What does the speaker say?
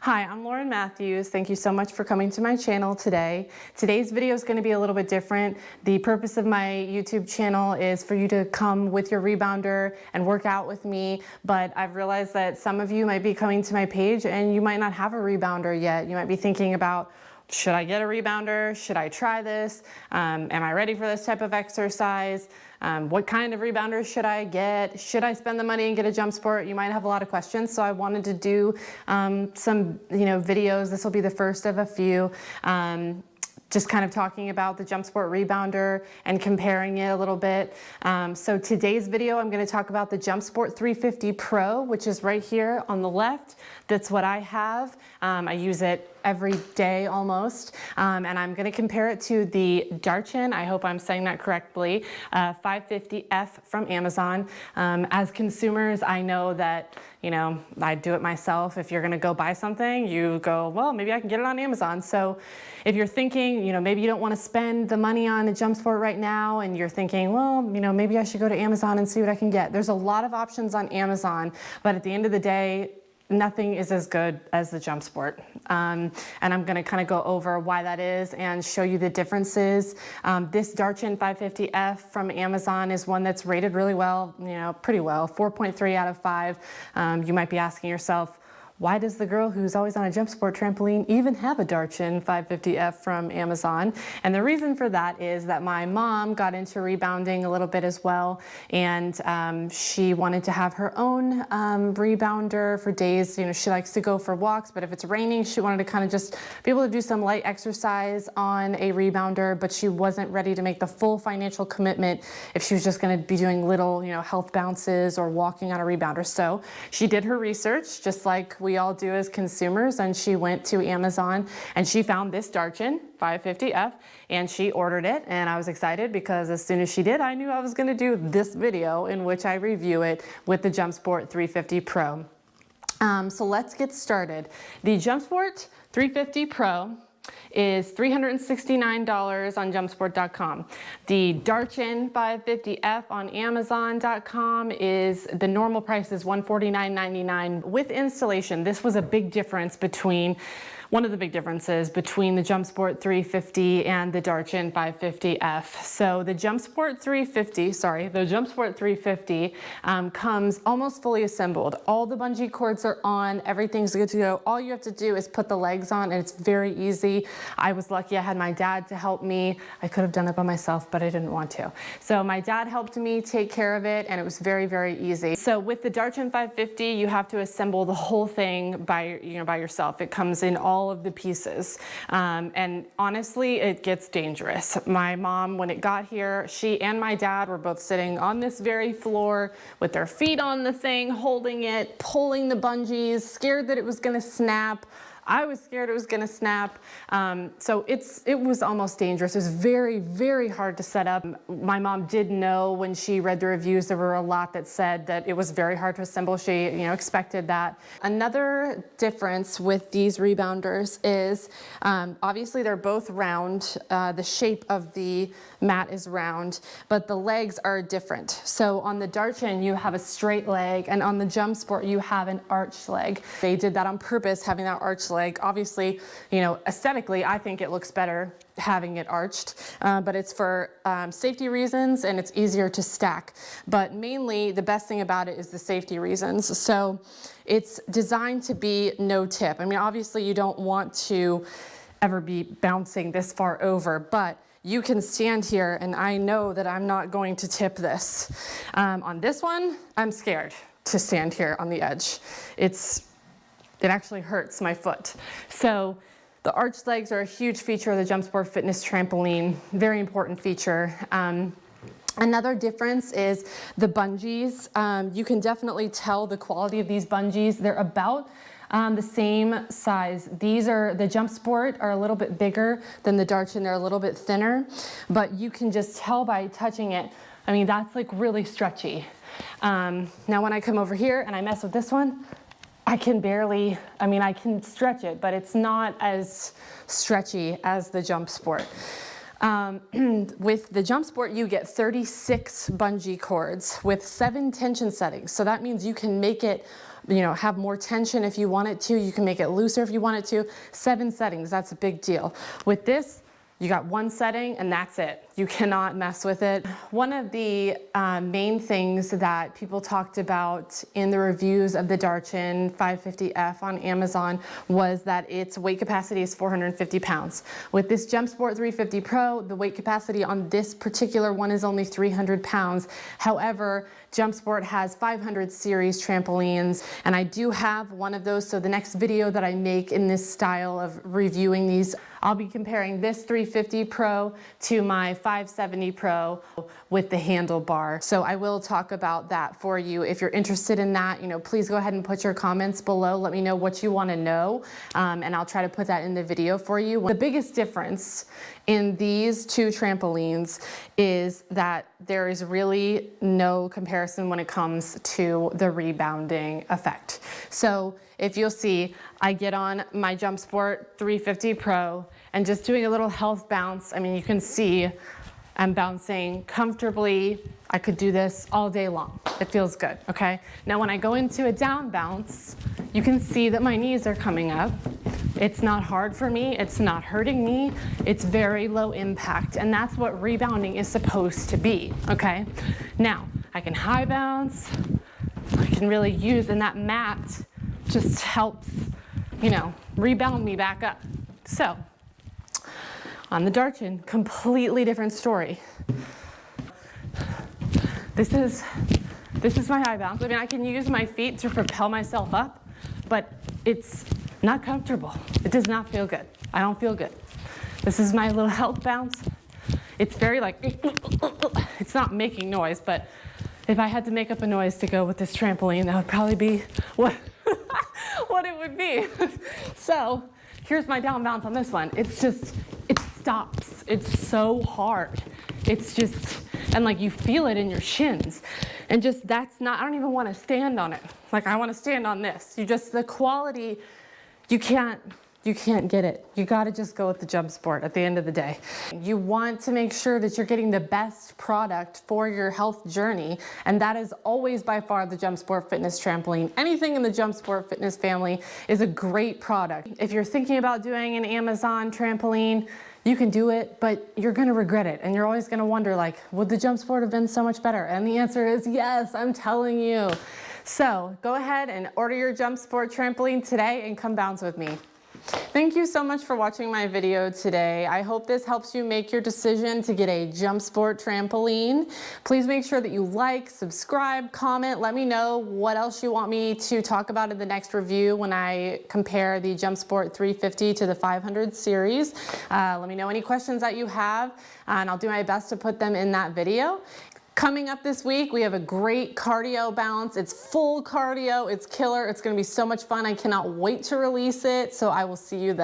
Hi, I'm Lauren Matthews. Thank you so much for coming to my channel today. Today's video is going to be a little bit different. The purpose of my YouTube channel is for you to come with your rebounder and work out with me, but I've realized that some of you might be coming to my page and you might not have a rebounder yet. You might be thinking about, should I get a rebounder? Should I try this? Am I ready for this type of exercise? What kind of rebounder should I get? Should I spend the money and get a JumpSport? You might have a lot of questions, so I wanted to do some videos. This will be the first of a few. Just kind of talking about the JumpSport rebounder and comparing it a little bit. So today's video, I'm going to talk about the JumpSport 350 Pro, which is right here on the left. That's what I have. I use it every day almost, and I'm going to compare it to the Darchin, I hope I'm saying that correctly, 550F from Amazon. As consumers, I know that, I do it myself. If you're going to go buy something, you go, well, maybe I can get it on Amazon. So if you're thinking, maybe you don't want to spend the money on a JumpSport right now, and you're thinking, well, maybe I should go to Amazon and see what I can get. There's a lot of options on Amazon, but at the end of the day, nothing is as good as the JumpSport. And I'm going to kind of go over why that is and show you the differences. This Darchin 550F from Amazon is one that's rated really well, pretty well, 4.3 out of 5. You might be asking yourself, why does the girl who's always on a JumpSport trampoline even have a Darchin 550F from Amazon? And the reason for that is that my mom got into rebounding a little bit as well, and she wanted to have her own rebounder for days. She likes to go for walks, but if it's raining, she wanted to kind of just be able to do some light exercise on a rebounder, but she wasn't ready to make the full financial commitment if she was just going to be doing little, health bounces or walking on a rebounder. So she did her research, just like we all do as consumers, and she went to Amazon and she found this Darchin 550F and she ordered it, and I was excited because as soon as she did, I knew I was going to do this video in which I review it with the JumpSport 350 Pro. So let's get started. The JumpSport 350 Pro is $369 on JumpSport.com. The Darchin 550F on Amazon.com is, the normal price is $149.99. With installation, this was a big difference between, one of the big differences between the JumpSport 350 and the Darchin 550F. So the JumpSport 350 comes almost fully assembled. All the bungee cords are on, everything's good to go. All you have to do is put the legs on, and it's very easy. I was lucky I had my dad to help me. I could have done it by myself, but I didn't want to. So my dad helped me take care of it, and it was very, very easy. So with the Darchin 550, you have to assemble the whole thing by yourself. It comes in all of the pieces. And honestly, it gets dangerous. My mom, when it got here, she and my dad were both sitting on this very floor with their feet on the thing, holding it, pulling the bungees, scared that it was going to snap. I was scared it was going to snap. So it was almost dangerous. It was very, very hard to set up. My mom did know when she read the reviews, there were a lot that said that it was very hard to assemble. She, expected that. Another difference with these rebounders is obviously they're both round. The shape of the mat is round, but the legs are different. So on the Darchin, you have a straight leg, and on the JumpSport, you have an arched leg. They did that on purpose, having that arched leg. Obviously, aesthetically, I think it looks better having it arched, but it's for safety reasons, and it's easier to stack. But mainly, the best thing about it is the safety reasons. So it's designed to be no tip. I mean, obviously, you don't want to ever be bouncing this far over, but you can stand here, and I know that I'm not going to tip this. On this one, I'm scared to stand here on the edge. It actually hurts my foot. So the arched legs are a huge feature of the JumpSport Fitness Trampoline, very important feature. Another difference is the bungees. You can definitely tell the quality of these bungees. They're about the same size. The JumpSport are a little bit bigger than the Darchin. They're a little bit thinner, but you can just tell by touching it. I mean, that's like really stretchy. Now when I come over here and I mess with this one, I can stretch it, but it's not as stretchy as the JumpSport. With the JumpSport, you get 36 bungee cords with 7 tension settings. So that means you can make it have more tension if you want it to. You can make it looser if you want it to. 7 settings, that's a big deal. With this, you got 1 setting and that's it. You cannot mess with it. One of the main things that people talked about in the reviews of the Darchin 550F on Amazon was that its weight capacity is 450 pounds. With this JumpSport 350 Pro, the weight capacity on this particular one is only 300 pounds. However, JumpSport has 500 series trampolines, and I do have one of those, so the next video that I make in this style of reviewing these, I'll be comparing this 350 Pro to my 570 Pro with the handlebar. So I will talk about that for you. If you're interested in that, please go ahead and put your comments below. Let me know what you want to know, and I'll try to put that in the video for you. The biggest difference in these 2 trampolines is that there is really no comparison when it comes to the rebounding effect. So if you'll see, I get on my JumpSport 350 Pro and just doing a little health bounce. I mean, you can see I'm bouncing comfortably. I could do this all day long. It feels good, okay? Now when I go into a down bounce, you can see that my knees are coming up. It's not hard for me, it's not hurting me, it's very low impact, and that's what rebounding is supposed to be, okay? Now, I can high bounce, I can really use, and that mat just helps, rebound me back up. So, on the Darchin, completely different story. This is my high bounce. I mean, I can use my feet to propel myself up, but it's not comfortable. It does not feel good. I don't feel good. This is my little health bounce. It's very it's not making noise, but if I had to make up a noise to go with this trampoline, that would probably be what it would be. So here's my down bounce on this one. It stops. It's so hard. It's just, and you feel it in your shins. And just, I don't even want to stand on it. I want to stand on this. The quality, you can't get it. You got to just go with the JumpSport at the end of the day. You want to make sure that you're getting the best product for your health journey, and that is always by far the JumpSport Fitness Trampoline. Anything in the JumpSport Fitness family is a great product. If you're thinking about doing an Amazon trampoline, you can do it, but you're gonna regret it. And you're always gonna wonder, would the JumpSport have been so much better? And the answer is yes, I'm telling you. So go ahead and order your JumpSport trampoline today and come bounce with me. Thank you so much for watching my video today. I hope this helps you make your decision to get a JumpSport trampoline. Please make sure that you like, subscribe, comment. Let me know what else you want me to talk about in the next review when I compare the JumpSport 350 to the 500 series. Let me know any questions that you have, and I'll do my best to put them in that video. Coming up this week, we have a great cardio bounce. It's full cardio, it's killer. It's gonna be so much fun. I cannot wait to release it, so I will see you then.